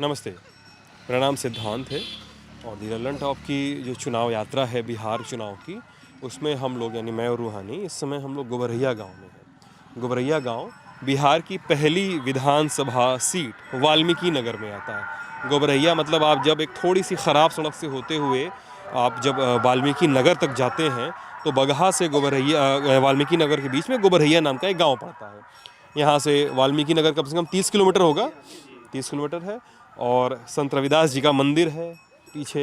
नमस्ते, मेरा नाम सिद्धांत है और दी ललन टॉप की जो चुनाव यात्रा है बिहार चुनाव की, उसमें हम लोग यानी मैं और रूहानी इस समय हम लोग गोबरैया गांव में हैं। गोबरैया गांव बिहार की पहली विधानसभा सीट वाल्मीकि नगर में आता है। गोबरैया मतलब आप जब एक थोड़ी सी ख़राब सड़क से होते हुए आप जब वाल्मीकि नगर तक जाते हैं तो बगहा से गोबरैया वाल्मीकि नगर के बीच में गोबरैया नाम का एक गाँव पड़ता है। यहाँ से वाल्मीकि नगर कम से कम 30 किलोमीटर होगा, 30 किलोमीटर है। और संत रविदास जी का मंदिर है पीछे,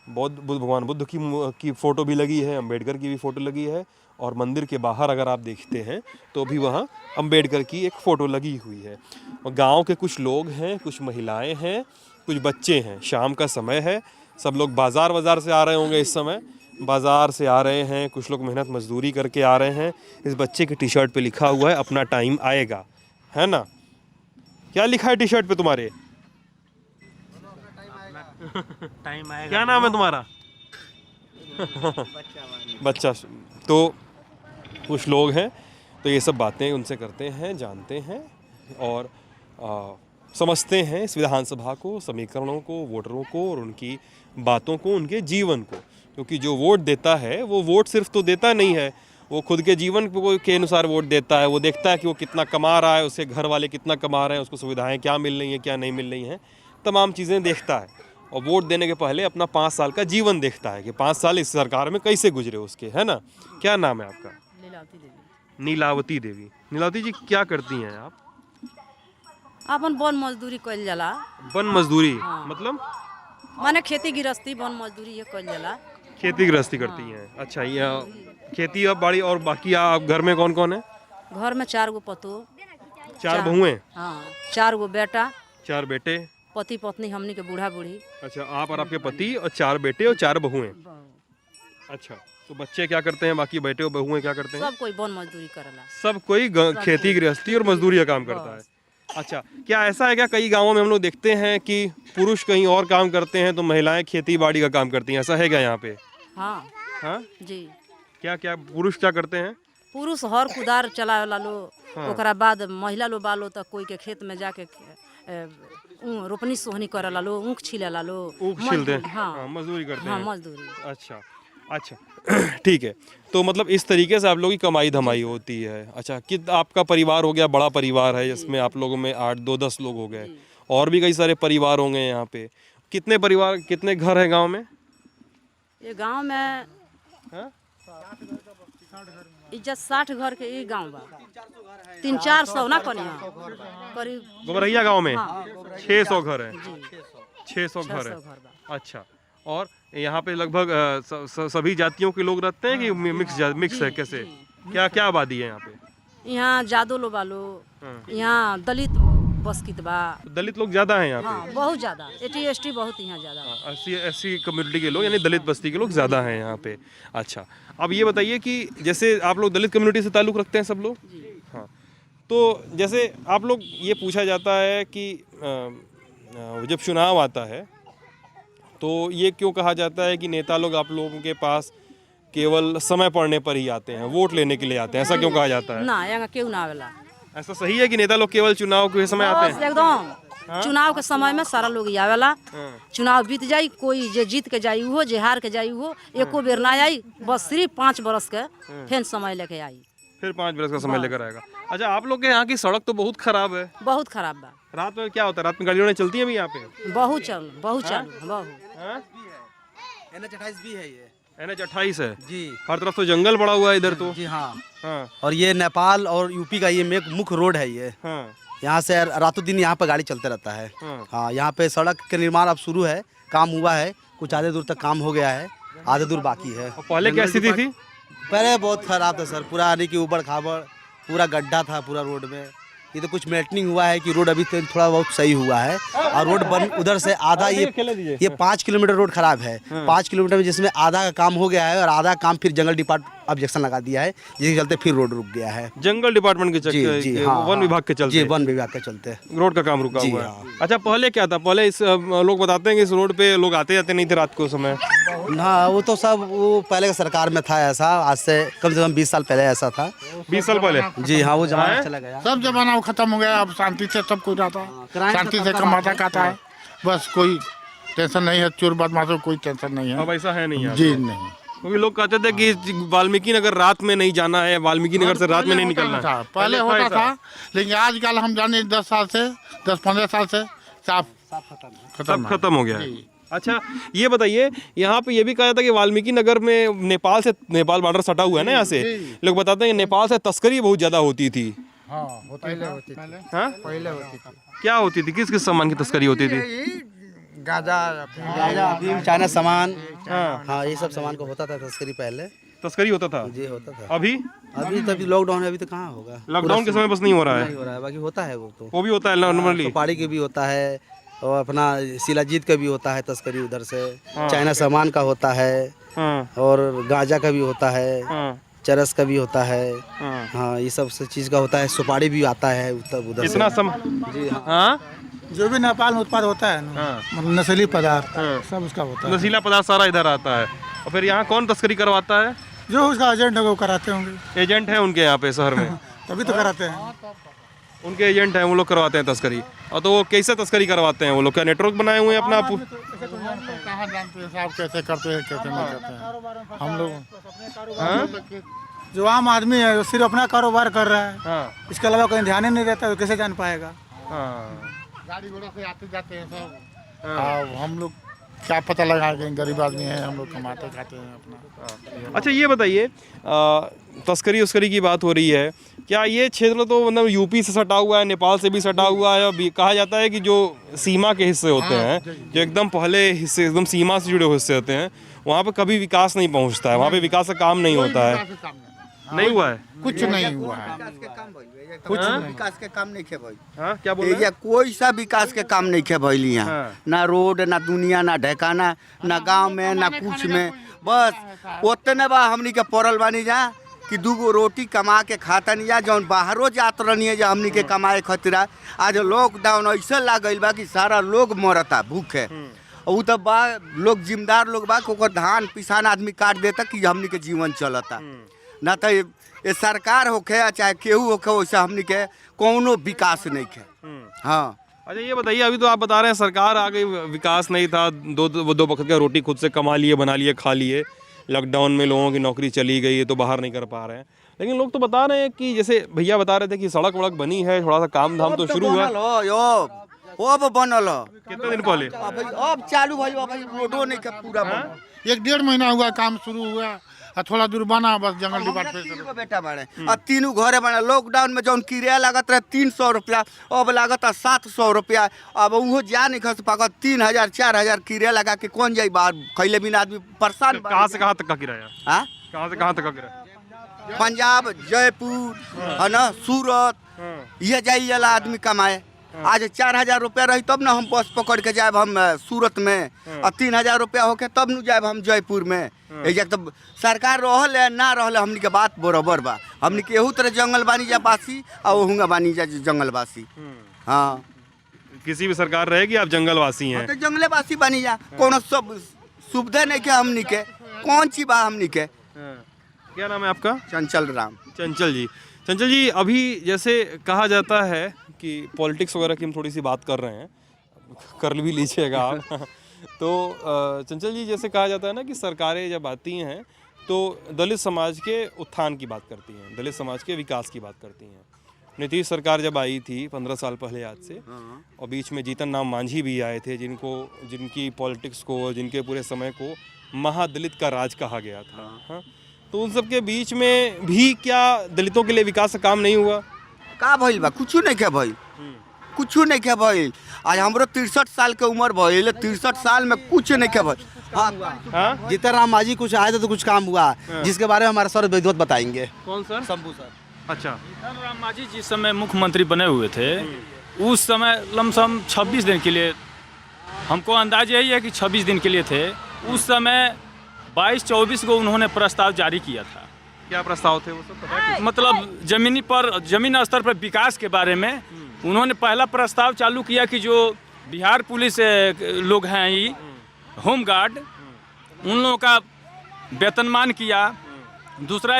भगवान बुद्ध की फ़ोटो भी लगी है, अंबेडकर की भी फ़ोटो लगी है। और मंदिर के बाहर अगर आप देखते हैं तो भी वहाँ अंबेडकर की एक फ़ोटो लगी हुई है। और गांव के कुछ लोग हैं, कुछ महिलाएं हैं, कुछ बच्चे हैं। शाम का समय है, सब लोग बाज़ार से आ रहे होंगे इस समय, बाज़ार से आ रहे हैं। कुछ लोग मेहनत मजदूरी करके आ रहे हैं। इस बच्चे की टी शर्ट पे लिखा हुआ है अपना टाइम आएगा, है ना? क्या लिखा है टी शर्ट पे तुम्हारे? टाइम आएगा। क्या नाम है तुम्हारा? बच्चा। तो कुछ लोग हैं तो ये सब बातें उनसे करते हैं, जानते हैं और समझते हैं इस विधानसभा को, समीकरणों को, वोटरों को और उनकी बातों को, उनके जीवन को। क्योंकि जो वोट देता है वो वोट सिर्फ तो देता नहीं है, वो खुद के जीवन के अनुसार वोट देता है। वो देखता है कि वो कितना कमा रहा है, उसके घर वाले कितना कमा रहे हैं, उसको सुविधाएं क्या मिल रही हैं, क्या नहीं मिल रही हैं, तमाम चीज़ें देखता है। और वोट देने के पहले अपना 5 साल का जीवन देखता है कि 5 साल इस सरकार में कैसे गुजरे उसके, है ना? क्या नाम है आपका? लीलावती देवी। नीलावती देवी। नीलावती जी क्या करती हैं आप? अपन वन मजदूरी कइल जाला। वन मजदूरी? हाँ। मतलब माने खेती गृहस्थी वन मजदूरी ये कइल जाला। खेती गृहस्थी करती हैं। अच्छा, ये खेती अब बाड़ी। और बाकी आप घर में कौन कौन है? घर में 4 गो पतो, 4 बहुएं? हाँ 4 गो बेटा, 4 बेटे? पति पत्नी हमनी के बूढ़ा बूढ़ी। अच्छा, आप और आपके पति और 4 बेटे और 4 बहुएं। अच्छा, तो बच्चे क्या करते हैं? बाकी बेटे और बहुएं क्या करते हैं? सब कोई वन मजदूरी करेला। सब कोई खेती गृहस्थी और मजदूरी का काम करता है। अच्छा, क्या ऐसा है क्या कई गांवों में हम लोग देखते हैं कि पुरुष कहीं और काम करते हैं तो महिलाएं खेती बाड़ी का काम करती हैं, ऐसा है क्या यहाँ पे? हाँ हाँ जी। क्या क्या पुरुष क्या करते हैं? पुरुष हर कुदार चलावेला लो। हाँ। ओकरा बाद महिला लो बालो तक कोई के खेत में जाके रोपनी सोहनी करेला लो, ऊख छिलेला लो, ऊख छिलते हैं। हाँ मजदूरी करते हाँ हैं। मजदूरी। अच्छा अच्छा ठीक है। तो मतलब इस तरीके से आप लोगों की कमाई धमाई होती है। अच्छा, कि आपका परिवार हो गया, बड़ा परिवार है जिसमें आप लोगों में 8-10 लोग हो गए, और भी कई सारे परिवार होंगे यहाँ पे। कितने परिवार, कितने घर हैं गांव में? ये गांव में हाँ? इज्जत 60 घर के ये गांव बा। 300-400 ना कनिया करीब गोबरैया गांव में हाँ। 600 घर हैं। जी 600 घर 600 है। घर बा। अच्छा, और यहाँ पे लगभग सभी जातियों के लोग रहते हैं कि मिक्स है? कैसे, क्या क्या आबादी है यहाँ पे? यहाँ जादो लो बालो, हाँ। यहाँ दलित बसकित बा। दलित लोग ज्यादा हैं यहाँ पे? हाँ बहुत ज्यादा, एटी बहुत यहाँ ज्यादा। ऐसी कम्युनिटी के लोग यानी दलित बस्ती के लोग ज़्यादा हैं यहाँ पे। अच्छा, अब ये बताइए कि जैसे आप लोग दलित कम्युनिटी से ताल्लुक़ रखते हैं सब लोग? हाँ। तो जैसे आप लोग, ये पूछा जाता है कि जब चुनाव आता है तो ये क्यों कहा जाता है कि नेता लोग आप लोगों के पास केवल समय पड़ने पर ही आते हैं, वोट लेने के लिए आते हैं, ऐसा क्यों कहा जाता है? ना यहाँ क्यों ना आवेला। ऐसा सही है कि नेता लोग केवल चुनाव के समय आते हैं? एकदम चुनाव के समय में सारा लोग आवेला। हाँ। चुनाव बीत जाई, कोई जे जीत के जाई हो, जे हार के जाई हो, एको बेर ना आई, बस सिर्फ 5 बरस के फिर समय लेके आई। फिर 5 बरस का समय लेकर आएगा। अच्छा, आप लोग के यहाँ की सड़क तो बहुत खराब है। बहुत खराब बा। रात में क्या होता है? रात में गाड़ियों चलती है भी यहाँ पे? बहुत चालू बहुत। NH 28 भी है ये। NH 28 है जी। हर तरफ तो जंगल पड़ा हुआ है इधर तो। जी हाँ। हाँ और ये नेपाल और यूपी का ये मुख्य रोड है ये। हाँ यहाँ से रातों दिन यहाँ पर गाड़ी चलते रहता है। हाँ। हाँ, यहाँ पे सड़क के निर्माण अब शुरू है, काम हुआ है, कुछ आधे दूर तक काम हो गया है, आधे दूर बाकी है। और पहले क्या स्थिति थी? पहले बहुत खराब था सर, पूरा आने की ऊबड़ खाबड़, पूरा गड्ढा था पूरा रोड में। ये तो कुछ मेंटेनिंग हुआ है कि रोड अभी तो थोड़ा बहुत सही हुआ है। और रोड बन उधर से आधा ये 5 किलोमीटर रोड खराब है। 5 किलोमीटर में जिसमें आधा का काम हो गया है और आधा काम फिर जंगल डिपार्टमेंट ऑब्जेक्शन लगा दिया है, जिसके चलते फिर रोड रुक गया है। जंगल डिपार्टमेंट के चलते? जी हाँ, वन विभाग के चलते? जी वन विभाग के चलते रोड का काम रुका जी हुआ है। हाँ। अच्छा, पहले क्या था? पहले इस लोग बताते हैं कि इस रोड पे लोग आते जाते नहीं थे रात को समय। हाँ, वो तो सब वो पहले के सरकार में था ऐसा, आज से कम 20 साल पहले ऐसा था। 20 साल पहले? जी हाँ, वो जमाना चला गया। सब जमाना खत्म हो गया, अब शांति से सब कुछ रहता है, शांति से कमाता खाता है। बस कोई टेंशन नहीं है, चोर बदमाशों कोई टेंशन नहीं है। अब ऐसा है नहीं यहाँ जी पे? नहीं। क्योंकि लोग कहते थे कि वाल्मीकि नगर रात में नहीं जाना है, वाल्मीकि नगर से रात में नहीं निकलना है। पहले होता था, लेकिन आजकल हम जाने 10 साल से 10-15 साल से साफ सब खत्म हो गया है। अच्छा ये बताइए, यहाँ पे ये भी कहा जाता है कि वाल्मीकि नगर में नेपाल बॉर्डर सटा हुआ है ना, यहाँ से लोग बताते हैं कि नेपाल से तस्करी बहुत ज्यादा होती थी। हाँ, पहले होती थी। हाँ? पहले होती थी। क्या होती थी, किस किस सामान की तस्करी होती थी? गाजा, अफीम, चाइना सामान, हाँ हाँ ये सब सामान को होता था तस्करी पहले। तस्करी होता था जी होता था। अभी अभी लॉकडाउन है, अभी तो कहाँ होगा, लॉकडाउन के समय बस नहीं हो रहा नहीं है। हो रहा है, बाकी होता है वो तो। वो भी होता है नॉर्मली। सुपारी के भी होता है और अपना शिलाजीत का भी होता है तस्करी उधर से, चाइना सामान का होता है हाँ और गांजा का भी होता है, हाँ चरस का भी होता है। हाँ। हाँ ये सब चीज़ का होता है, सुपारी भी आता है उधर इतना से। सम जी हाँ। हाँ जो भी नेपाल में उत्पाद होता है ना, हाँ। मतलब नशीली पदार्थ हाँ। सब उसका होता है। नशीला पदार्थ सारा इधर आता है। और फिर यहाँ कौन तस्करी करवाता है? जो उसका एजेंट है वो कराते होंगे, एजेंट है उनके यहाँ पे शहर में। तभी तो कराते हैं। उनके एजेंट हैं, वो लोग करवाते हैं तस्करी। और तो वो कैसे तस्करी करवाते हैं वो लोग? क्या नेटवर्क बनाए हुए हैं अपना? कहाँ जानते हैं साहब कैसे करते हैं कैसे नहीं करते हैं हम लोग। हाँ? जो आम आदमी है वो सिर्फ अपना कारोबार कर रहा है, हाँ इसके अलावा कहीं ध्यान ही नहीं देता, वो कैसे जान पाएगा। हाँ गाड़ी घोड़े से आते जाते हैं सब। हाँ। हम लोग क्या पता लगा कि गरीब आदमी है, हम लोग कमाते खाते हैं अपना। अच्छा ये बताइए, तस्करी उस्करी की बात हो रही है, क्या ये क्षेत्र तो मतलब यूपी से सटा हुआ है, नेपाल से भी सटा हुआ है, और कहा जाता है कि जो सीमा के हिस्से होते हैं, जो एकदम पहले हिस्से एकदम सीमा से जुड़े हुए हिस्से होते हैं, वहाँ पे कभी विकास नहीं पहुँचता है, वहाँ पे विकास का काम नहीं होता है। नहीं हुआ है कुछ नहीं हुआ है। कुछ विकास के काम नहीं खे भाई। हाँ क्या बोल रहे एरिया कोई सा विकास के काम नहीं खे भइल यहाँ। हाँ। ना रोड, ना दुनिया, ना ढेकाना, ना गांव में, ना कुछ में। बस उतने बा हमनी के पड़ल बानी जा कि दूगो रोटी कमा के खाता नहीं जा, जौन बाहरों जात रहनी है जो हमनी के कमाए खतरा। आज लॉकडाउन ऐसा लग गइल बा कि सारा लोग मरता भूखे। उ तो बा लोग जिम्मेदार लोग बा, ओकर धान पिसान आदमी काट देता कि हमनी के जीवन चलता। ना तो ये सरकार होखे चाहे केहू होखे, वैसे हमनी के कोनो विकास नहीं खे। हाँ अच्छा ये बताइए, अभी तो आप बता रहे हैं सरकार आ गई, विकास नहीं था, दो वक्त का रोटी खुद से कमा लिए, बना लिए, खा लिए। लॉकडाउन में लोगों की नौकरी चली गई है तो बाहर नहीं कर पा रहे हैं, लेकिन लोग तो बता रहे हैं कि जैसे भैया बता रहे थे कि सड़क वड़क बनी है, थोड़ा सा काम धाम तो शुरू हुआ। अब बनल हो। कितने दिन पहले? अब चालू भइल बा, रोडो नहीं के पूरा बनल। 1-1.5 महीना हुआ काम शुरू हुआ, और थोड़ा दूर बना बस जंगल डिपार्टमेंट। 3 बेटा बने और तीनों घरे बने। लॉकडाउन में जौन किराया लागत रहे 300 रुपया, अब लागत 700 रुपया। अब वो जा नहीं खस पाकत, 3000-4000 किराया लगा के कौन जाई बाहर, खैले बिना आदमी परेशान। कहाँ से कहाँ तक का किराया? हाँ? कहाँ से कहाँ तक का किराया? पंजाब, जयपुर है ना, सूरत, ये जाइए आदमी कमाए। आज 4000 रुपया रही तब ना हम बस पकड़ के जाए हम सूरत में, और 3000 रुपया होके तब न जाए हम जयपुर में। एक तो सरकार रहल है ना रहल, हमनी के बात बराबर बा। हमनी के एहू तरह जंगल बानी जा बासी और ओहुंगा बानी जा जंगल बासी। हाँ किसी भी सरकार रहेगी, आप जंगलवासी हैं। तो जंगले बासी बानी जा, कोनो सब सुविधा नहीं के हमनी के, कौन सी बा हमनी के। क्या नाम है आपका? चंचल राम। चंचल जी। चंचल जी, अभी जैसे कहा जाता है कि पॉलिटिक्स वगैरह की हम थोड़ी सी बात कर रहे हैं, कर भी लीजिएगा आप। तो चंचल जी, जैसे कहा जाता है ना कि सरकारें जब आती हैं तो दलित समाज के उत्थान की बात करती हैं, दलित समाज के विकास की बात करती हैं। नीतीश सरकार जब आई थी 15 साल पहले आज से, और बीच में जीतन राम मांझी भी आए थे, जिनकी पॉलिटिक्स को, जिनके पूरे समय को महादलित का राज कहा गया था। हाँ, तो उन सब के बीच में भी क्या दलितों के लिए विकास का काम नहीं हुआ? का भइल बा? कुछ नहीं के भइल, कुछ नहीं के भइल। आज हमरो 63 साल के उम्र भइल, 63 साल में कुछ नहीं के भइल। हाँ? जीतन राम मांझी कुछ आए थे तो कुछ काम हुआ, जिसके बारे में हमारे सर विद्वत बताएंगे। कौन सर? शंभू सर। अच्छा। जीतन राम मांझी जिस समय मुख्यमंत्री बने हुए थे, उस समय लमसम 26 दिन के लिए, हमको अंदाज यही है कि 26 दिन के लिए थे। उस समय 22-24 को उन्होंने प्रस्ताव जारी किया था। क्या प्रस्ताव थे वो सब पता है? मतलब जमीन स्तर पर विकास के बारे में उन्होंने पहला प्रस्ताव चालू किया कि जो बिहार पुलिस लोग हैं, ये होम गार्ड, उन लोगों का वेतनमान किया। दूसरा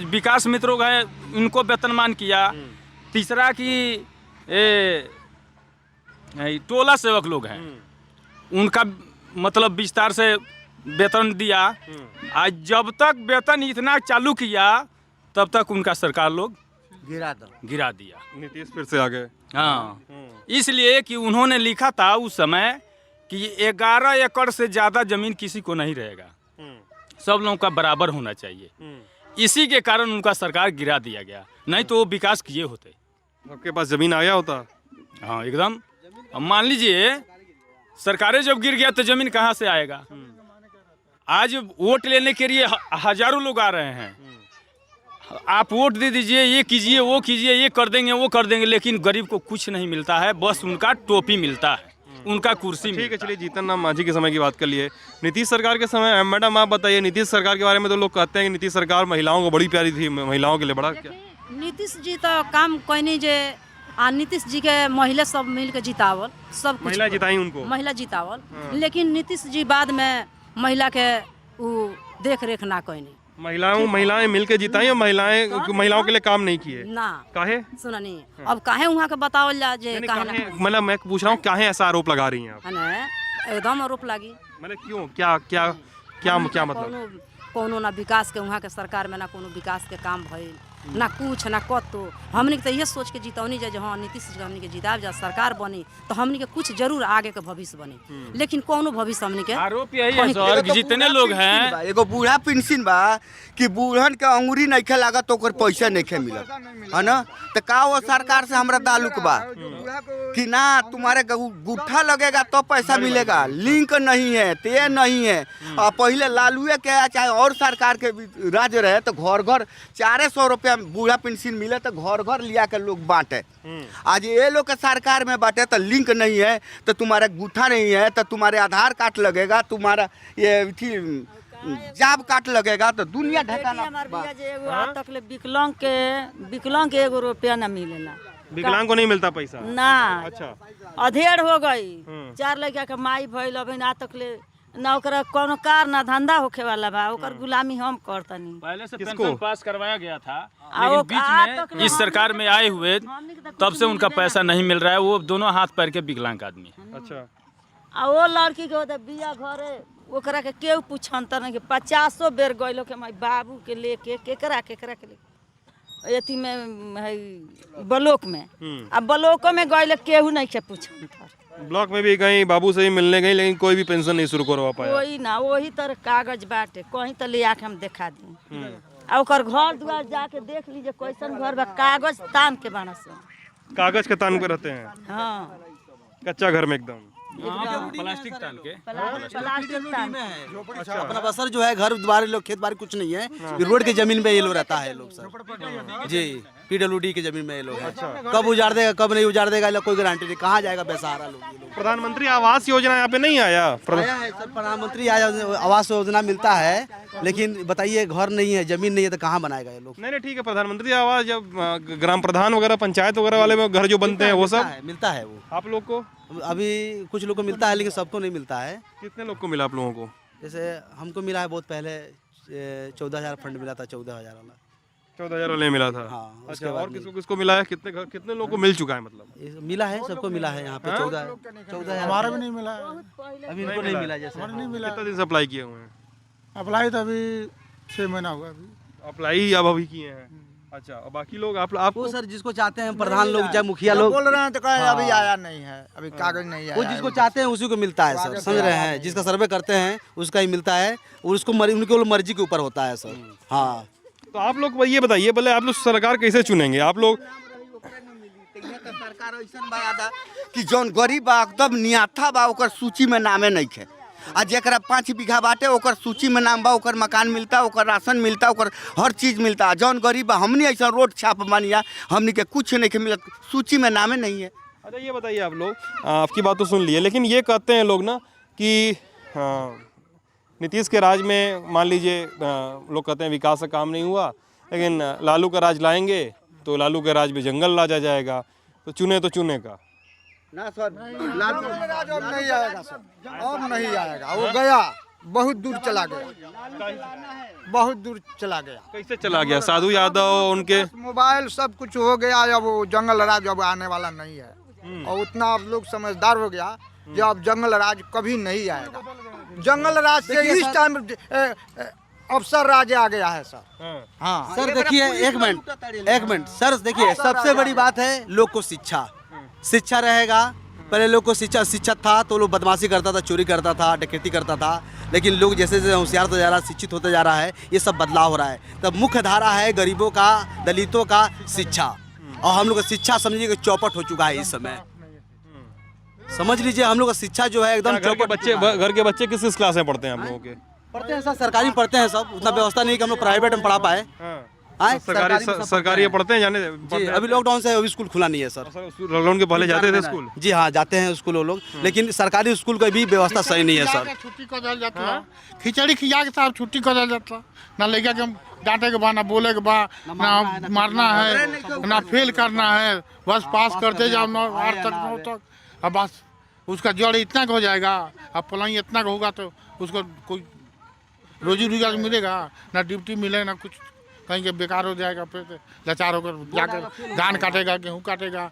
विकास मित्रों हैं, उनको वेतनमान किया। तीसरा कि टोला सेवक लोग हैं, उनका मतलब विस्तार से वेतन दिया। आज जब तक वेतन इतना चालू किया तब तक उनका सरकार लोग गिरा दिया। नीतीश फिर से आ गए। हाँ, इसलिए कि उन्होंने लिखा था उस समय कि 11 एकड़ से ज़्यादा ज़मीन किसी को नहीं रहेगा, सब लोगों का बराबर होना चाहिए। इसी के कारण उनका सरकार गिरा दिया गया, नहीं तो वो विकास किए होते। आपके पास ज़मीन आया होता? हाँ एकदम। अब मान लीजिए सरकारें जब गिर गया तो ज़मीन कहाँ से आएगा? आज वोट लेने के लिए हजारों लोग आ रहे हैं, आप वोट दे दीजिए, ये कीजिए वो कीजिए, ये कर देंगे वो कर देंगे, लेकिन गरीब को कुछ नहीं मिलता है, बस उनका टोपी मिलता है, उनका कुर्सी। ठीक है, चलिए जीतन राम मांझी के समय की बात कर लिए। नीतीश सरकार के समय मैडम आप बताइए, नीतीश सरकार के बारे में तो लोग कहते हैं कि नीतीश सरकार महिलाओं को बड़ी प्यारी थी, महिलाओं के लिए बड़ा क्या? नीतीश जी तो काम कोई नहीं जे नीतीश जी के महिला सब मिल के जितावल, सब कुछ महिला जिताई उनको, महिला जितावल। लेकिन नीतीश जी बाद में महिला के वो देख रेख ना कोई नहीं, महिलाएं मिलके जिताई और महिलाओं के लिए काम नहीं किए ना। काहे? सुना नहीं, अब काहे वहाँ के बतावल जा जे काहे ना, मतलब मैं पूछ रहा हूँ काहे ऐसा आरोप लगा रही हैं आप? है ना, एकदम आरोप लागी। मतलब क्यों, क्या मतलब? कोनो ना विकास के वहाँ के सरकार में ना कोनो विकास के काम भइल, ना कुछ ना कतो। हमने के तो ये सोच के जीतौनी जाए जो हाँ नीतीश जी हमने के जिताब जा सरकार बनी तो हमने के कुछ जरूर आगे के भविष्य बने, लेकिन कोनो भविष्य हमने के आरोप यही है सर कि जितने लोग हैं, एगो बूढ़ा पेंशन बा कि बूढ़न के अंगूरी नहीं लागत तो ओकर पैसा नहीं मिलत है ना, तो का वो सरकार से हमरा ताल्लुक बा कि ना तुम्हारे गुट्ठा लगेगा तो पैसा मिलेगा, लिंक नहीं है, ते नहीं है। पहले लालूए के चाहे और सरकार के राज रहे तो घर घर 400 रुपया बूढ़ा पेंशन मिले तो घर घर लिया के लोग बांटे। आज ये लोग के सरकार में बांटे तो लिंक नहीं है, तो तुम्हारा गुट्ठा नहीं है, तो तुम्हारे आधार कार्ड लगेगा, तुम्हारा ये जॉब कार्ड लगेगा, तो दुनिया ढकाना। विकलांग के 1 रुपया न मिलेला, विकलांग को नहीं मिलता पैसा ना। अच्छा, अधेड़ हो गई, 4 लड़का के माई भइल, अभी ना तक ले ना ओकरा कोनो कार ना धंधा होखे वाला बा, ओकर गुलामी हम करतनी। पहले से पेंशन पास करवाया गया था, लेकिन बीच में इस सरकार में आए हुए तब से उनका पैसा नहीं मिल रहा है। वो दोनों हाथ पैर के विकलांग आदमी है। अच्छा, आ वो लड़की के होता बिया घरे ओकरा के केहू पूछंतर नहीं, 50 बेर गइलो के माई बाबू के लेके केकरा के लेके एथी में है ब्लॉक में, अब ब्लॉको में गइले केहू नहीं के पूछंतर। ब्लॉक में भी गई, बाबू से भी मिलने गई, लेकिन कोई भी पेंशन नहीं शुरू करवा पाया। कोई ना, वही तरह कागज बाटे कहीं तो ले आके हम दिखा दी। आ ओकर घर द्वार जाके देख लीजिए कैसन घर बा, कागज तान के बना से, कागज के तान पे रहते हैं। हाँ, कच्चा घर में एकदम प्लास्टिक तान के, प्लास्टिक तान। अच्छा, अपना बसर जो है घर द्वार लोग खेत बाड़ी कुछ नहीं है, ये रोड के जमीन पे ये लोग रहता है लोग सर जी, PWD की जमीन में ये लोग है। कब उजाड़ देगा कब नहीं उजाड़ देगा कोई गारंटी नहीं, कहाँ जाएगा बेसहारा लोग। प्रधानमंत्री आवास योजना यहाँ पे नहीं आया? आया है सर, प्रधानमंत्री आवास योजना मिलता है, लेकिन बताइए घर नहीं है, जमीन नहीं है, तो कहाँ बनाएगा ये लोग? नहीं ठीक है, प्रधानमंत्री आवास जब ग्राम प्रधान वगैरह पंचायत वगैरह वाले में घर जो बनते हैं वो सब मिलता है। वो आप लोग को अभी कुछ लोग को मिलता है, लेकिन सबको नहीं मिलता है। कितने लोग को मिला आप लोगों को? जैसे हमको मिला है बहुत पहले 14,000 फंड मिला था, 14,000 वाला। 14,000 वाला मिला था। हाँ, अच्छा, और किसको मिला है? कितने लोगों को मिल चुका है? मतलब मिला है, सबको मिला है यहाँ पे 14,000। हमारा भी नहीं मिला, अभी इनको नहीं मिला। जैसे नहीं मिला। कितना दिन से अप्लाई किए हुए हैं? अप्लाई तो अभी 6 महीना हुआ अभी। अप्लाई अब अभी किए हैं? अच्छा, और बाकी लोग आपको सर जिसको चाहते हैं प्रधान लोग या मुखिया लोग बोल रहे हैं तो कहें अभी आया नहीं है, अभी कागज नहीं आया। वो जिसको चाहते हैं उसी को मिलता है सर, समझ रहे हैं? जिसका सर्वे करते हैं उसका ही मिलता है, और उसको उनकी मर्जी के ऊपर होता है सर। हाँ, तो आप लोग ये बताइए, बोले आप लोग सरकार कैसे चुनेंगे? आप लोग सरकार ऐसा बा कि जौन गरीब बा एकदम नियाथा बा, ओकर सूची में नामे नहीं है। आ जरा 5 बीघा बाटे ओकर सूची में नाम बा, ओकर मकान मिलता, ओकर राशन मिलता, ओकर हर चीज मिलता। जौन गरीब बा हमने ऐसा रोड छाप मानिया, हमने के कुछ नहीं मिलत, सूची में नामे नहीं है। अच्छा, ये बताइए, आप लोग आपकी बात तो सुन लिए, लेकिन ये कहते हैं लोग ना कि नीतीश के राज में मान लीजिए लोग कहते हैं विकास का काम नहीं हुआ, लेकिन लालू का राज लाएंगे तो लालू के राज में जंगल राज आ जाएगा, तो चुने का ना सर, लालू अब नहीं आएगा सर, अब नहीं आएगा। वो गया, बहुत दूर चला गया, बहुत दूर चला गया। कैसे चला गया? साधु यादव उनके मोबाइल सब कुछ हो गया, अब वो जंगल राज अब आने वाला नहीं है। और उतना अब लोग समझदार हो गया जो अब जंगल राज कभी नहीं आएगा। जंगल राज से इस टाइम अफसर राज आ गया है सर। हाँ सर देखिए एक मिनट सर देखिए, सबसे बड़ी बात है लोग को शिक्षा रहेगा। पहले लोग को शिक्षित था तो लोग बदमाशी करता था, चोरी करता था, डकैती करता था, लेकिन लोग जैसे जैसे होशियार होता जा रहा है, शिक्षित होता जा रहा है, ये सब बदलाव हो रहा है। तब मुख्य धारा है गरीबों का, दलितों का शिक्षा, और हम लोग का शिक्षा समझिए कि चौपट हो चुका है इस समय। समझ लीजिए हम लोग का शिक्षा जो है एकदम घर के बच्चे किस किस क्लास में पढ़ते हैं आप लोगों के? पढ़ते हैं सर, सरकारी में पढ़ते हैं सब, उतना व्यवस्था नहीं कि हम लोग प्राइवेट में पढ़ा पाए। सरकारी पढ़ते हैं जाने जी, अभी लॉकडाउन से अभी स्कूल खुला नहीं है सर। लॉकडाउन के पहले जाते थे स्कूल? जी हाँ, जाते हैं स्कूल वो लोग, लेकिन सरकारी स्कूल का भी व्यवस्था सही नहीं है सर। छुट्टी कर दिया जाता, खिचड़ी खिया के साथ छुट्टी कर दिया जाता, ना लड़का के डांटे के बा, ना बोले के बा, ना मारना है, ना फेल करना है, बस पास करते जाओ 8 तक 9 तक। अब बस उसका जड़ इतना का हो जाएगा, अब पलाई इतना का होगा तो उसको कोई रोजी रोजगार मिलेगा, ना ड्यूटी मिलेगा, ना कुछ, कहीं के बेकार हो जाएगा, फिर लाचार होकर जाकर धान काटेगा, गेहूँ काटेगा,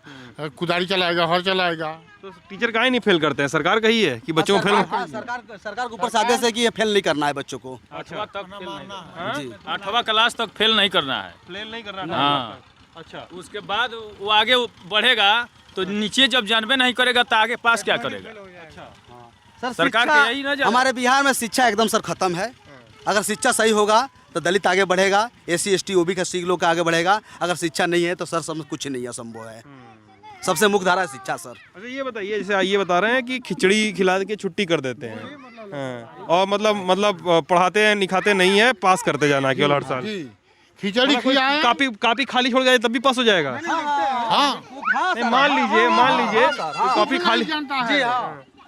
कुदारी चलाएगा, हर चलाएगा। तो टीचर काहे नहीं फेल करते हैं? सरकार का ही है कि बच्चों को फेल? सरकार के ऊपर से आदेश है कि ये फेल नहीं करना है बच्चों को। 8वां क्लास तक फेल नहीं करना है। फेल नहीं करना। हाँ, अच्छा, उसके बाद वो आगे बढ़ेगा तो नीचे जब जानबे नहीं करेगा तो आगे पास क्या करेगा? सर सरकार शिक्षा- के यही ना जाने। हमारे बिहार में शिक्षा एकदम सर खत्म है। अगर शिक्षा सही होगा तो दलित आगे बढ़ेगा, SC ST OB का लोग आगे बढ़ेगा। अगर शिक्षा नहीं है तो सर सब कुछ नहीं असंभव है। सबसे मुख्य धारा है शिक्षा सर। अच्छा ये बताइए, जैसे ये बता रहे हैं कि खिचड़ी खिला के छुट्टी कर देते हैं, हाँ, और मतलब पढ़ाते हैं लिखाते नहीं है, पास करते जाना केवल हर साल। खिचड़ी खिलाए, कापी खाली छोड़ जाए तब भी पास हो जाएगा? हाँ नहीं, मान लीजिए कापी खाली, जानता है,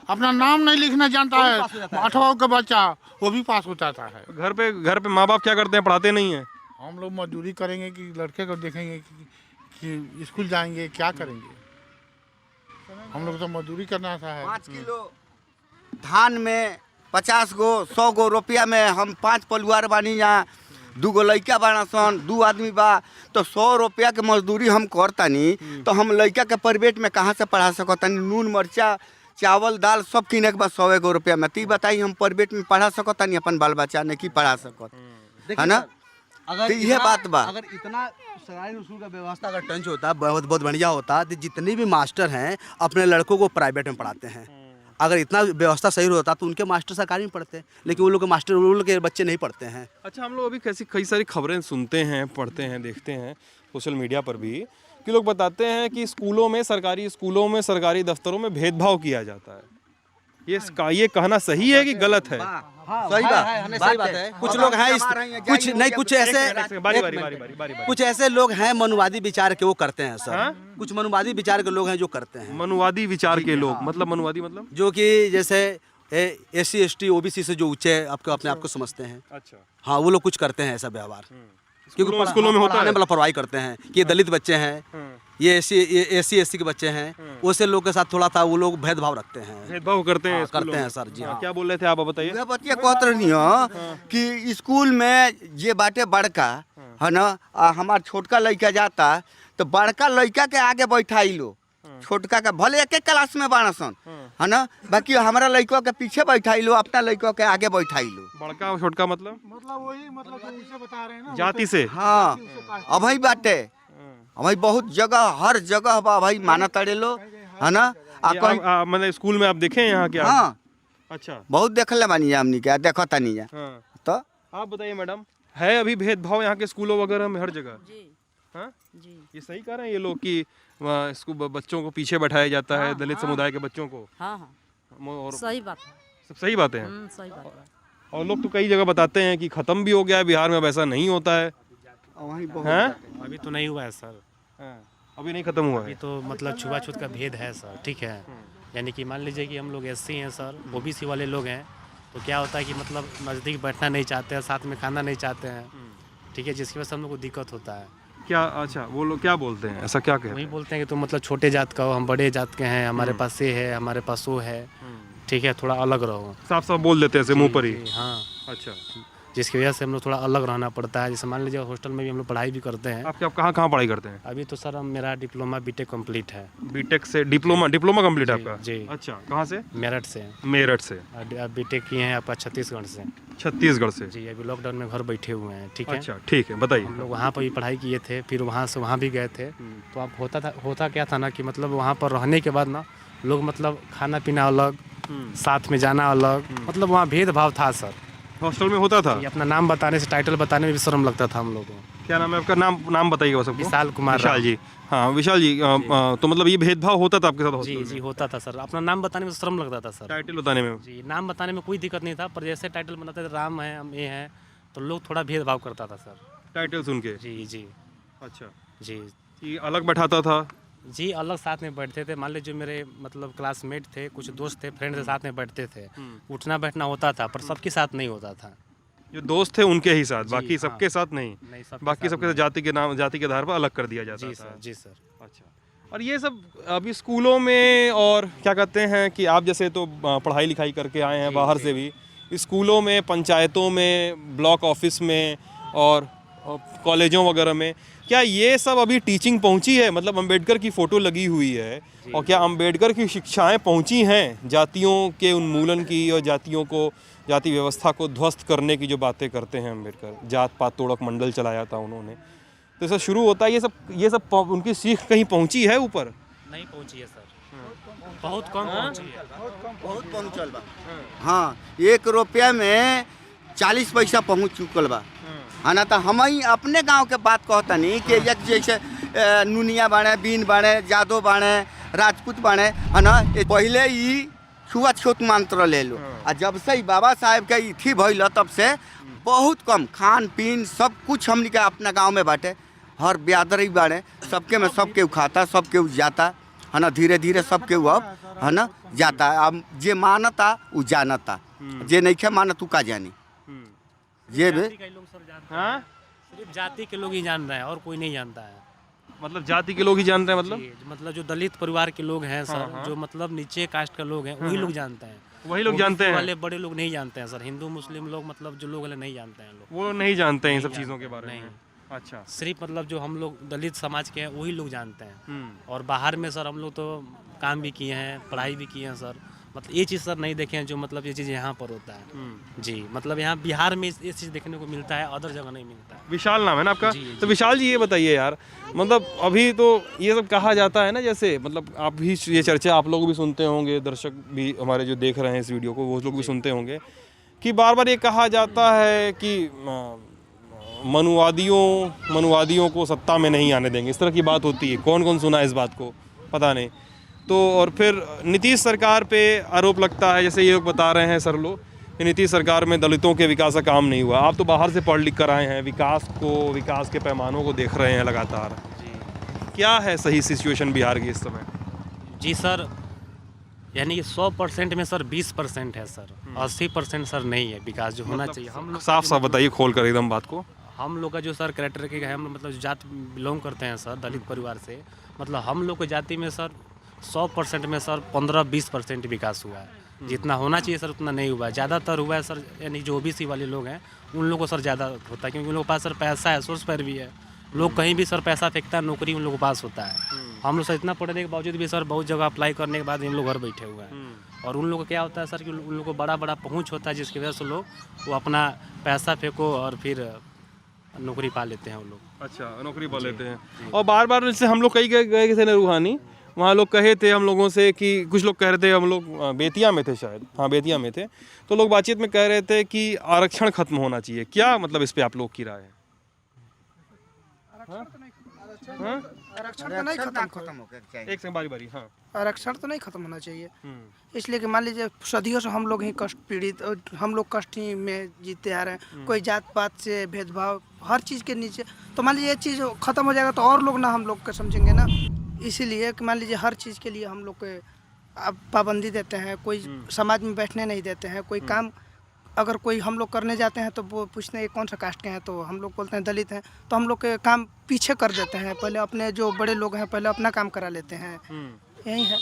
अपना नाम नहीं लिखना जानता है, 8वां का बच्चा वो भी पास हो जाता है। घर पे माँ बाप क्या करते हैं? पढ़ाते नहीं है। हम लोग मजदूरी करेंगे कि लड़के को देखेंगे कि स्कूल जाएंगे, क्या करेंगे? हम लोग तो मजदूरी करना था है। 5 किलो धान में 50 गो 100 गो रुपया में हम 5 परिवार बानी, यहाँ 2 गो लड़का बाना सन, 2 आदमी बा, तो 100 रुपया के मजदूरी हम करतानी तो हम लड़का के प्राइवेट में कहाँ से पढ़ा सकतानी? नून मरचा चावल दाल सब किने के बाद 100 गो रुपया में, ती बताई हम प्राइवेट में पढ़ा सकतानी अपन बाल बच्चा ने की पढ़ा सकत है ना? तो यह बात बा। अगर इतना सरकारी स्कूल का व्यवस्था अगर टंच होता, बहुत बढ़िया होता, तो जितने भी मास्टर हैं अपने लड़कों को प्राइवेट में पढ़ाते हैं। अगर इतना व्यवस्था सही होता तो उनके मास्टर सरकारी में पढ़ते हैं, लेकिन वो लोग के मास्टर, वो लोग के बच्चे नहीं पढ़ते हैं। अच्छा, हम लोग अभी कई सारी खबरें सुनते हैं, पढ़ते हैं, देखते हैं सोशल मीडिया पर भी कि लोग बताते हैं कि सरकारी स्कूलों में, सरकारी दफ्तरों में भेदभाव किया जाता है। ये कहना सही है कि गलत है? सही बात है। कुछ लोग हैं कुछ ऐसे लोग हैं मनुवादी विचार के, वो करते हैं सर। कुछ मनुवादी विचार के लोग हैं जो करते हैं। मनुवादी विचार के लोग मतलब मनुवादी मतलब जो कि जैसे SC ST OBC से जो ऊंचे अपने आप को समझते हैं। अच्छा, हाँ, वो लोग कुछ करते हैं ऐसा व्यवहार, क्योंकि स्कूलों में होता है मतलब परवाही करते हैं कि ये दलित बच्चे हैं, ये SC ST के बच्चे हैं, वैसे लोग के साथ थोड़ा सा वो लोग भेदभाव रखते हैं, भेदभाव करते हैं करते हैं सर जी। हाँ, क्या बोल रहे थे आप बताइए? यह बतिया कहत रहनी हो कि स्कूल में जे बाटे बड़का है ना, हमार छोटका लड़का जाता तो बड़का लड़का के आगे बैठाई लो, छोटका का भले एक क्लास में बाना सन है ना, बाकी हमारा लड़का के पीछे बैठाई लो, अपना लड़का के आगे बैठाई लो। बड़का और छोटका मतलब वही मतलब उसे बता रहे हैं ना, जाति से। हाँ, अब भाई बाटे, अब भाई बहुत जगह, हर जगह बा भाई माना तड़े लो है ना। मतलब स्कूल में आप देखे यहाँ क्या? हाँ, अच्छा, बहुत देखले बानी हमनी क्या देखो तनी जा। तो आप बताइए मैडम, है अभी भेदभाव यहाँ के स्कूलों वगैरह में हर जगह? जी हाँ जी, ये सही कह रहे हैं ये लोग कि बच्चों को पीछे बैठाया जाता है, दलित समुदाय के बच्चों को? हाँ हाँ, और सही बात है। सब सही बातें हैं। सही बात है। और लोग तो कई जगह बताते हैं कि खत्म भी हो गया है बिहार में, अब ऐसा नहीं होता है। अभी तो नहीं हुआ है सर, अभी नहीं खत्म हुआ अभी है। तो मतलब छुआछूत का भेद है सर, ठीक है। यानी कि मान लीजिए कि हम लोग SC हैं सर, OBC वाले लोग हैं, तो क्या होता है कि मतलब नज़दीक बैठना नहीं चाहते हैं, साथ में खाना नहीं चाहते हैं, ठीक है, जिसकी वजह से हम लोग को दिक्कत होता है। क्या? अच्छा, वो लोग क्या बोलते हैं, ऐसा क्या कहते वही हैं? बोलते हैं कि तुम मतलब छोटे जात का हो, हम बड़े जात के हैं, हमारे पास ये है, हमारे पास वो है, ठीक है, थोड़ा अलग रहो। साफ साफ बोल देते हैं ऐसे मुंह पर ही? हाँ। अच्छा, जिसकी वजह से हम लोग थोड़ा अलग रहना पड़ता है। जैसे मान लीजिए हॉस्टल में भी हम लोग पढ़ाई भी करते हैं। आप कहाँ कहाँ पढ़ाई करते हैं? अभी तो सर मेरा डिप्लोमा बीटेक कंप्लीट है। बीटेक से डिप्लोमा कंप्लीट है आपका? जी। अच्छा, कहाँ से? मेरठ से। मेरठ से। बीटेक किए हैं आपका छत्तीसगढ़ से। छत्तीसगढ़ से? जी, अभी लॉकडाउन में घर बैठे हुए हैं। ठीक है। अच्छा, ठीक है, बताइए। हम लोग वहाँ पर भी पढ़ाई किए थे, फिर वहाँ से वहाँ भी गए थे। तो अब होता क्या था ना कि मतलब वहाँ पर रहने के बाद ना लोग मतलब खाना पीना अलग, साथ में जाना अलग, मतलब वहाँ भेदभाव था सर। हॉस्टल में होता था? ये अपना नाम बताने से, टाइटल बताने में भी शर्म लगता था हम लोगों को। क्या नाम है आपका? नाम बताइएगा सबको। विशाल कुमार। विशाल जी। हाँ विशाल जी, तो मतलब ये भेदभाव होता था आपके साथ हॉस्टल जी में? जी होता था सर। अपना नाम बताने में शर्म लगता था सर। टाइटल बताने में? जी, नाम बताने में कोई दिक्कत नहीं था, पर जैसे टाइटल बनाते थे राम है, हम ये हैं, तो लोग थोड़ा भेदभाव करता था सर। टाइटल सुन के? जी जी। अच्छा जी ये अलग बैठाता था? जी, अलग साथ में बैठते थे। मान लीजिए जो मेरे मतलब क्लासमेट थे, कुछ दोस्त थे, फ्रेंड के साथ में बैठते थे। उठना बैठना होता था, पर सबके साथ नहीं होता था। जो दोस्त थे उनके ही साथ, बाकी हाँ। सबके साथ नहीं? सबके बाकी साथ सबके नहीं। साथ जाति के आधार पर अलग कर दिया जाता जी था? सर, जी सर। अच्छा, और ये सब अभी स्कूलों में, और क्या कहते हैं कि आप जैसे तो पढ़ाई लिखाई करके आए हैं बाहर से भी, स्कूलों में, पंचायतों में, ब्लॉक ऑफिस में और कॉलेजों वगैरह में, क्या ये सब अभी टीचिंग पहुंची है? मतलब अंबेडकर की फ़ोटो लगी हुई है, और क्या अंबेडकर की शिक्षाएं पहुंची हैं जातियों के उन्मूलन की और जाति व्यवस्था को ध्वस्त करने की जो बातें करते हैं अंबेडकर? जात पात तोड़क मंडल चलाया था उन्होंने, तो ऐसा शुरू होता है ये सब उनकी सीख कहीं पहुंची है ऊपर? नहीं पहुंची है सर, बहुत कम पहुंची है। बहुत पहुँचल बा। हाँ, 1 रुपया में 40 पैसा पहुँच चुकल बा। है ना? तो हम ही अपने गांव के बात कहता नहीं कि एक जैसे नुनिया बाणे, बीन बाणे, जादव बाणे, राजपूत बाणे, है ना? पहले ही छुआछूत मंत्र ले लो, और जब से ही बाबा साहेब के इथी भइल तब से बहुत कम खान पीन सब कुछ हमने के अपना गांव में बाटे। हर ब्यादरी बाणे, सबके में सबके खाता, सबके जाता, है ना? धीरे धीरे सबके अब, है ना, जाता। अब जे मानता उ जानता, जे नहीं खे मानत तू का जानी। ये भी हाँ, सिर्फ जाति के लोग ही जान रहे हैं और कोई नहीं जानता है। मतलब जाति के लोग ही जानते हैं? मतलब जो दलित परिवार के लोग हैं सर, जो मतलब नीचे कास्ट के लोग हैं, वही लोग जानते हैं। वही लोग जानते हैं? वाले बड़े लोग नहीं जानते हैं सर। हिंदू मुस्लिम लोग मतलब जो लोग नहीं जानते हैं लोग, वो नहीं जानते हैं इन सब चीज़ों के बारे में? अच्छा, सिर्फ मतलब जो हम लोग दलित समाज के हैं वही लोग जानते हैं। और बाहर में सर हम लोग तो काम भी किए हैं, पढ़ाई भी किए हैं सर, मतलब ये चीज़ सर नहीं देखे हैं जो मतलब ये चीज़ यहाँ पर होता है। जी, मतलब यहाँ बिहार में ये चीज़ देखने को मिलता है, अदर जगह नहीं मिलता है। विशाल नाम है ना आपका? जी, जी। तो विशाल जी ये बताइए यार, मतलब अभी तो ये सब कहा जाता है ना, जैसे मतलब आप भी ये चर्चा आप लोग भी सुनते होंगे, दर्शक भी हमारे जो देख रहे हैं इस वीडियो को वो लोग भी सुनते होंगे कि बार बार ये कहा जाता है कि मनुवादियों को सत्ता में नहीं आने देंगे, इस तरह की बात होती है। कौन कौन सुना है इस बात को? पता नहीं। तो और फिर नीतीश सरकार पे आरोप लगता है, जैसे ये लोग बता रहे हैं सर लोग कि नीतीश सरकार में दलितों के विकास का काम नहीं हुआ। आप तो बाहर से पढ़ लिख कर आए हैं, विकास के पैमानों को देख रहे हैं लगातार। क्या है सही सिचुएशन बिहार की इस समय? जी सर, यानी कि 100% में सर 20% है सर, 80% सर नहीं है विकास जो होना चाहिए। हम लोग साफ साफ बताइए, खोल कर एकदम बात को। हम लोग का जो सर कैरेक्टर के है, हम मतलब जो जाति बिलोंग करते हैं सर, दलित परिवार से, मतलब हम लोग की जाति में सर 100% में सर 15-20% विकास हुआ है। जितना होना चाहिए सर उतना नहीं हुआ है। ज़्यादातर हुआ है सर, यानी जो ओबीसी वाले लोग हैं उन लोगों को सर ज़्यादा होता है, क्योंकि उन लोगों के पास सर पैसा है, सोर्स पर भी है। लोग कहीं भी सर पैसा फेंकता है, नौकरी उन लोगों के पास होता है। हम लोग सर इतना पढ़ने के बावजूद भी सर बहुत जगह अप्लाई करने के बाद हम लोग घर बैठे हुए हैं। और उन लोगों को क्या होता है सर कि उन लोगों को बड़ा बड़ा पहुँच होता है, जिसकी वजह से लोग वो अपना पैसा फेंको और फिर नौकरी पा लेते हैं वो लोग। अच्छा, नौकरी पा लेते हैं। और बार बार जैसे हम लोग कहीं गए थे ना रूहानी, वहाँ लोग कहे थे हम लोगों से कि कुछ लोग कह रहे थे, हम लोग बेतिया में थे शायद, हाँ बेतिया में थे, तो लोग बातचीत में कह रहे थे कि आरक्षण खत्म होना चाहिए। क्या मतलब इस पे आप लोग की राय है? आरक्षण तो नहीं खत्म हो एक से बारी हाँ, आरक्षण तो नहीं खत्म होना चाहिए, इसलिए कि मान लीजिए सदियों से हम लोग ही कष्ट पीड़ित, हम लोग कष्ट ही में जीते आ रहे हैं। कोई जात पात से भेदभाव हर चीज़ के नीचे, तो मान लीजिए ये चीज़ खत्म हो जाएगा तो और लोग ना हम लोग को समझेंगे ना। इसीलिए कि मान लीजिए हर चीज़ के लिए हम लोग को अब पाबंदी देते हैं, कोई समाज में बैठने नहीं देते हैं। कोई काम अगर कोई हम लोग करने जाते हैं तो वो पूछते हैं कौन सा कास्ट के हैं, तो हम लोग बोलते हैं दलित हैं, तो हम लोग के काम पीछे कर देते हैं। पहले अपने जो बड़े लोग हैं पहले अपना काम करा लेते हैं, यही है।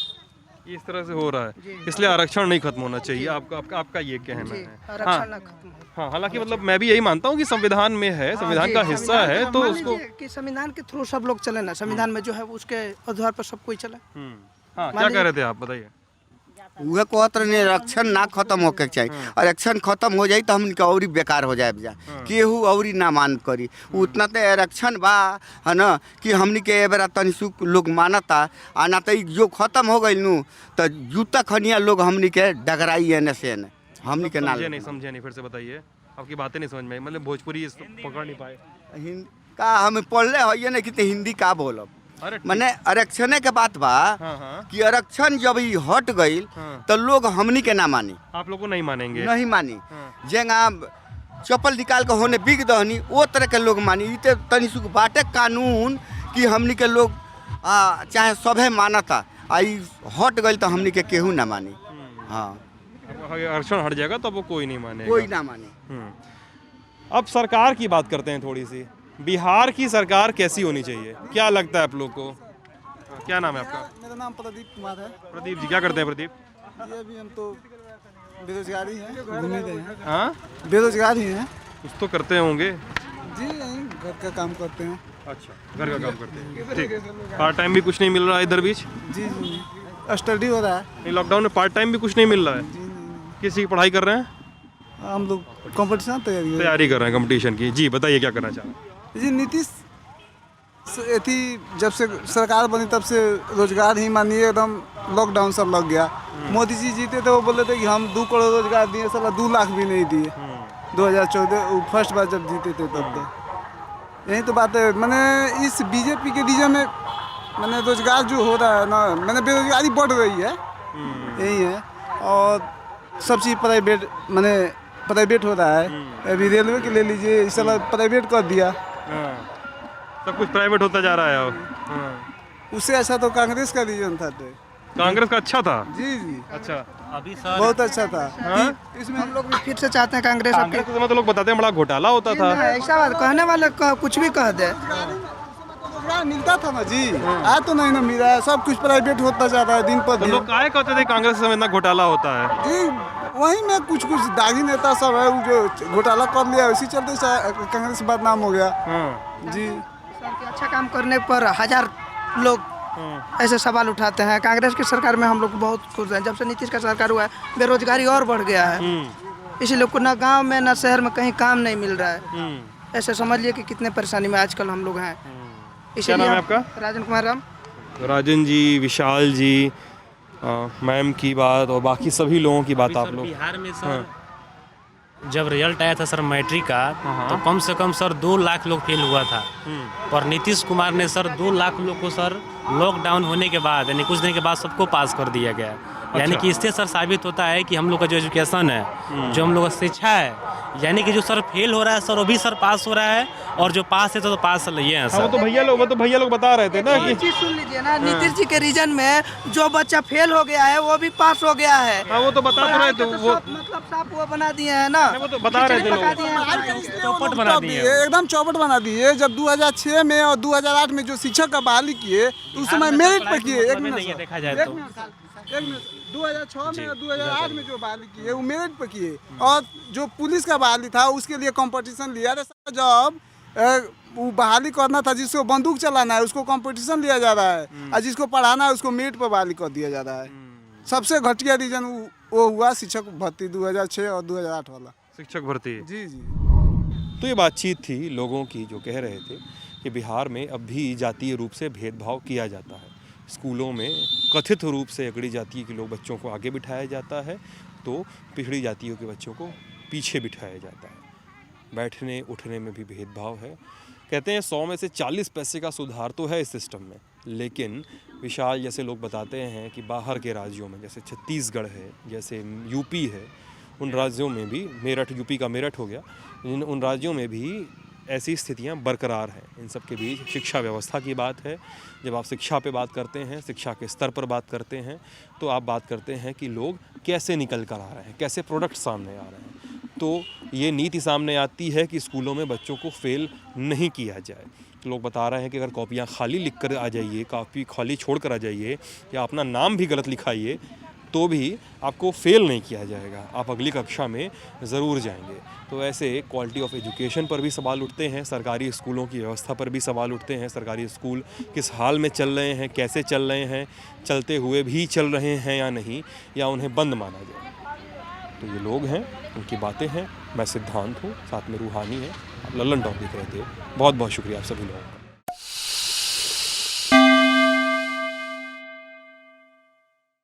इस तरह से हो रहा है, इसलिए आरक्षण नहीं खत्म होना चाहिए, आपका ये कहना है। आरक्षण ना खत्म हो। हाँ, हालांकि मतलब मैं भी यही मानता हूँ कि संविधान में है, संविधान का हिस्सा है, तो मान उसको लीजिए कि संविधान के थ्रू सब लोग चले ना, संविधान में जो है उसके आधार पर सब कोई चले। हाँ, क्या कह रहे थे आप, बताइए। वह कहत रहे आरक्षण ना खत्म होके चाहिए, आरक्षण खत्म हो जाई तो हमके और बेकार हो जाए जा, केहू और ना मान करी। उतना तो आरक्षण बा है ना कि हमनी के एबरा तनी सुख लोग मानता, आ ना तो जो खत्म हो गई नू तो जूता खनिया लोग हमनी के डगराई एने से एने, हमनी के ना समझे नहीं, फिर से बताइए, आपकी बातें नहीं समझ में आई, मतलब भोजपुरी पकड़ नहीं पाए। का हमें पढ़ले हो नहीं कि हिंदी का बोलब, मैंने आरक्षण के बात बा कि आरक्षण जब ये हट गई तो लोग हमनी के ना मानी। आप लोग को नहीं मानेंगे? नहीं मानी, जेंगा चप्पल निकाल के होने बिक दहनी वो तरह के लोग मानी। इते तनी सुख बाटे कानून कि हमनी के लोग चाहे सभे मानता, आई हट गई तो हमनी के केहू ना मानी। हाँ, आरक्षण हट जाएगा तो वो कोई नहीं मानेगा, कोई ना माने। अब सरकार की बात करते हैं थोड़ी सी। बिहार की सरकार कैसी होनी चाहिए, क्या लगता है आप लोग को? क्या नाम है आपका? मेरा नाम प्रदीप कुमार है। प्रदीप जी, क्या करते हैं प्रदीप? ये भी हम तो बेरोजगारी हैं, घूमने गए हैं। हाँ, बेरोजगार ही हैं कुछ तो करते होंगे जी, यहीं घर का काम करते हैं। अच्छा, घर का काम करते हैं, ठीक। पार्ट टाइम भी कुछ नहीं मिल रहा है इधर बीच? जी जी, स्टडी हो रहा है। नहीं, लॉकडाउन में पार्ट टाइम भी कुछ नहीं मिल रहा है? जी नहीं, किसी की पढ़ाई कर रहे हैं? हम लोग कंपटीशन तैयारी कर रहे हैं कंपटीशन की। जी बताइए, क्या करना चाह रहे हैं? जी, नीतीश थी जब से सरकार बनी तब से रोजगार ही मानिए एकदम लॉकडाउन सब लग गया। मोदी जी जीते थे, वो बोले थे कि हम 2 करोड़ रोजगार दिए, साला 2 लाख भी नहीं दिए। 2014 फर्स्ट बार जब जीते थे तब तो यही तो बात है। मैंने इस बीजेपी के रीजन में मैंने रोजगार जो हो रहा है ना, मैंने बेरोजगारी बढ़ रही है, यही है। और सब चीज़ प्राइवेट मैंने प्राइवेट हो रहा है। अभी रेलवे के ले लीजिए, इस साल प्राइवेट कर दिया, सब कुछ प्राइवेट होता जा रहा है अब। उससे अच्छा तो कांग्रेस का रीजन था। कांग्रेस का अच्छा था? जी जी, अच्छा, अभी सर बहुत अच्छा था। इसमें हम लोग भी फिर से चाहते हैं कांग्रेस कांग्रेस के समय तो लोग बताते हैं बड़ा घोटाला होता था। ऐसा बात कहने वाले कुछ भी कह दे। रोजगार मिलता था ना जी, आज तो नहीं ना मिल रहा है, सब कुछ प्राइवेट होता जा रहा है दिन पर तो दिन। लोग काहे कहते थे कांग्रेस के समय इतना घोटाला होता है? जी, वहीं में कुछ दागी नेता सब है वो जो घोटाला कर लिया, उसी चलते कांग्रेस बदनाम हो गया। जी, अच्छा काम करने पर 1000 लोग ऐसे सवाल उठाते हैं। कांग्रेस की सरकार में हम लोग बहुत खुश हैं। जब से नीतीश का सरकार हुआ है, बेरोजगारी और बढ़ गया है। इसीलिए को ना गांव में ना शहर में कहीं काम नहीं मिल रहा है। ऐसे समझिए कि कितने परेशानी में आजकल हम लोग हैं। क्या नाम है आपका? राजन कुमार राम। राजन जी, विशाल जी, मैम की बात और बाकी सभी लोगों की बात आप लोग। बिहार में सर जब रिजल्ट आया था सर मैट्रिक का, तो कम से कम सर 2 लाख लोग फेल हुआ था। और नीतीश कुमार ने सर 2 लाख लोग को सर लॉकडाउन होने के बाद यानी कुछ दिन के बाद सबको पास कर दिया गया। यानी कि इससे सर साबित होता है कि हम लोग का जो एजुकेशन है, जो हम लोग का शिक्षा है, यानी कि जो सर फेल हो रहा है सर वो भी सर पास हो रहा है, और जो पास है तो पास ये है सर। वो तो भैया लोग बता रहे थे ना कि चीज सुन लीजिए ना, नीतीश जी के रीजन में जो बच्चा फेल हो गया है वो भी पास हो गया है। हाँ, वो तो बता रहे थे, वो मतलब साफ वो बना दिए हैं ना, वो तो बता रहे थे लोग। चौपट बना दिए, एकदम चौपट बना दिए। जब 2006 में और 2008 में जो शिक्षक का बहाली किए, उस समय मेरिट पे किए। एक मिनट देखा जाए तो 2006 में और 2008 में जो बहाली किए वो मेरिट पे किए। और जो पुलिस का बहाली था उसके लिए कंपटीशन लिया। जब वो बहाली करना था, जिसको बंदूक चलाना है उसको कंपटीशन लिया जा रहा है, और जिसको पढ़ाना है उसको मेरिट पर बहाली कर दिया जा रहा है। सबसे घटिया रीजन वो हुआ शिक्षक भर्ती 2006 और 2008 वाला शिक्षक भर्ती। जी जी। तो ये बातचीत थी लोगों की जो कह रहे थे कि बिहार में अब भी जातीय रूप से भेदभाव किया जाता है। स्कूलों में कथित रूप से अगड़ी जाति के लोग बच्चों को आगे बिठाया जाता है, तो पिछड़ी जातियों के बच्चों को पीछे बिठाया जाता है। बैठने उठने में भी भेदभाव है। कहते हैं 100 में से 40 पैसे का सुधार तो है इस सिस्टम में, लेकिन विशाल जैसे लोग बताते हैं कि बाहर के राज्यों में, जैसे छत्तीसगढ़ है, जैसे यूपी है, उन राज्यों में भी, मेरठ यूपी का मेरठ हो गया, उन राज्यों में भी ऐसी स्थितियां बरकरार हैं। इन सब के बीच शिक्षा व्यवस्था की बात है। जब आप शिक्षा पे बात करते हैं, शिक्षा के स्तर पर बात करते हैं, तो आप बात करते हैं कि लोग कैसे निकल कर आ रहे हैं, कैसे प्रोडक्ट सामने आ रहे हैं। तो ये नीति सामने आती है कि स्कूलों में बच्चों को फेल नहीं किया जाए। तो लोग बता रहे हैं कि अगर कॉपियाँ खाली लिख कर आ जाइए, कॉपी खाली छोड़ कर आ जाइए या अपना नाम भी गलत लिखाइए तो भी आपको फेल नहीं किया जाएगा, आप अगली कक्षा में ज़रूर जाएंगे। तो ऐसे क्वालिटी ऑफ एजुकेशन पर भी सवाल उठते हैं, सरकारी स्कूलों की व्यवस्था पर भी सवाल उठते हैं, सरकारी स्कूल किस हाल में चल रहे हैं, कैसे चल रहे हैं, चलते हुए भी चल रहे हैं या नहीं, या उन्हें बंद माना जाए। तो ये लोग हैं, उनकी बातें हैं। मैं सिद्धांत हूँ, साथ में रूहानी है। आप लल्लन टॉप देख रहे थे। बहुत बहुत शुक्रिया आप सभी लोगों का।